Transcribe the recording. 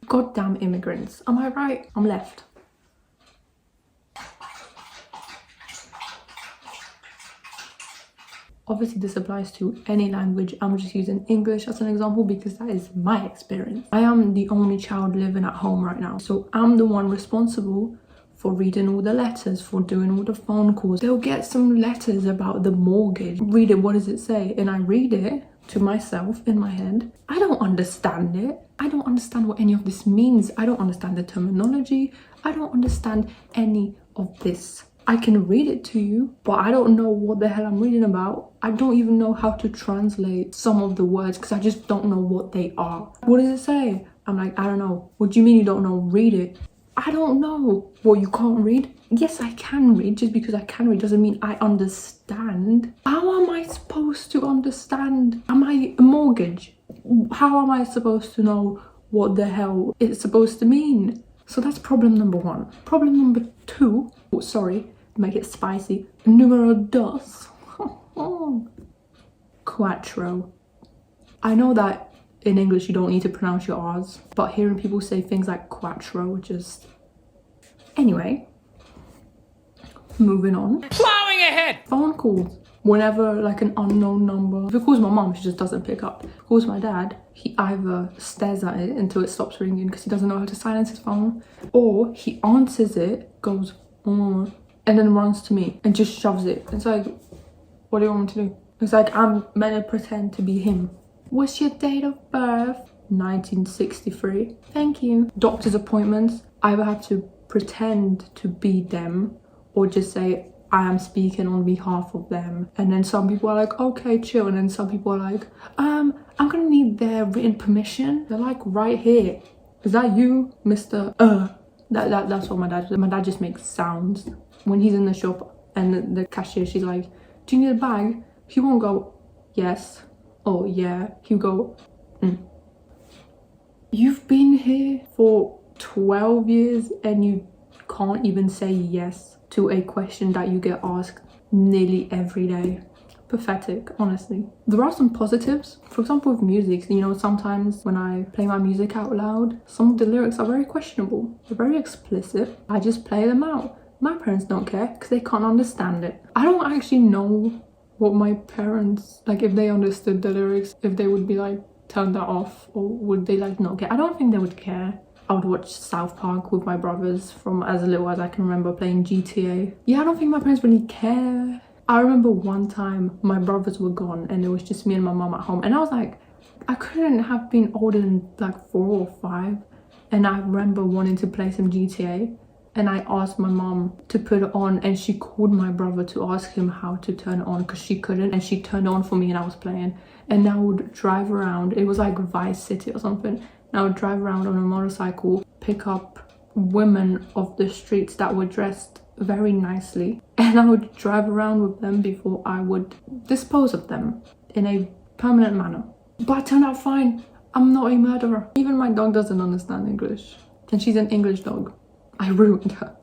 Goddamn immigrants. Am I right? I'm left. Obviously this applies to any language. I'm just using English as an example because that is my experience. I am the only child living at home right now, so I'm the one responsible for reading all the letters, for doing all the phone calls. They'll get some letters about the mortgage. Read it, what does it say? And I read it to myself in my head. I don't understand it. I don't understand what any of this means. I don't understand the terminology. I don't understand any of this. I can read it to you, but I don't know what the hell I'm reading about. I don't even know how to translate some of the words because I just don't know what they are. What does it say? I'm like, I don't know. What do you mean you don't know? Read it. I don't know. Well, you can't read? Yes, I can read. Just because I can read doesn't mean I understand. How am I supposed to understand? Am I a mortgage? How am I supposed to know what the hell it's supposed to mean? So that's problem number one. Problem number two, oh, sorry, make it spicy. Numero dos. Quattro. I know that in English you don't need to pronounce your R's, but hearing people say things like quattro just... Anyway, moving on. Plowing ahead! Phone calls. Whenever like an unknown number, if it calls my mom, she just doesn't pick up. If it calls my dad, he either stares at it until it stops ringing because he doesn't know how to silence his phone, or he answers it, goes, and then runs to me and just shoves it. It's like, what do you want me to do? It's like I'm meant to pretend to be him. What's your date of birth? 1963. Thank you. Doctor's appointments. I either have to pretend to be them or just say I am speaking on behalf of them. And then some people are like, okay, chill. And then some people are like, I'm gonna need their written permission. They're like, right here. Is that you, Mr. That's what my dad does. My dad just makes sounds. When he's in the shop and the cashier, she's like, do you need a bag? He won't go, yes. Oh, yeah. He'll go, You've been here for 12 years and you can't even say yes to a question that you get asked nearly every day. Pathetic, honestly. There are some positives. For example, with music, you know, sometimes when I play my music out loud, some of the lyrics are very questionable. They're very explicit. I just play them out. My parents don't care because they can't understand it. I don't actually know what my parents, like if they understood the lyrics, if they would be like, turn that off, or would they like not care? I don't think they would care. I would watch South Park with my brothers from as little as I can remember, playing GTA. Yeah, I don't think my parents really care. I remember one time my brothers were gone and it was just me and my mum at home, and I was like, I couldn't have been older than like 4 or 5, and I remember wanting to play some GTA, and I asked my mum to put it on, and she called my brother to ask him how to turn it on because she couldn't, and she turned it on for me and I was playing. And I would drive around, it was like Vice City or something, and I would drive around on a motorcycle, pick up women of the streets that were dressed very nicely, and I would drive around with them before I would dispose of them in a permanent manner. But I turned out fine. I'm not a murderer. Even my dog doesn't understand English, and she's an English dog. I ruined her.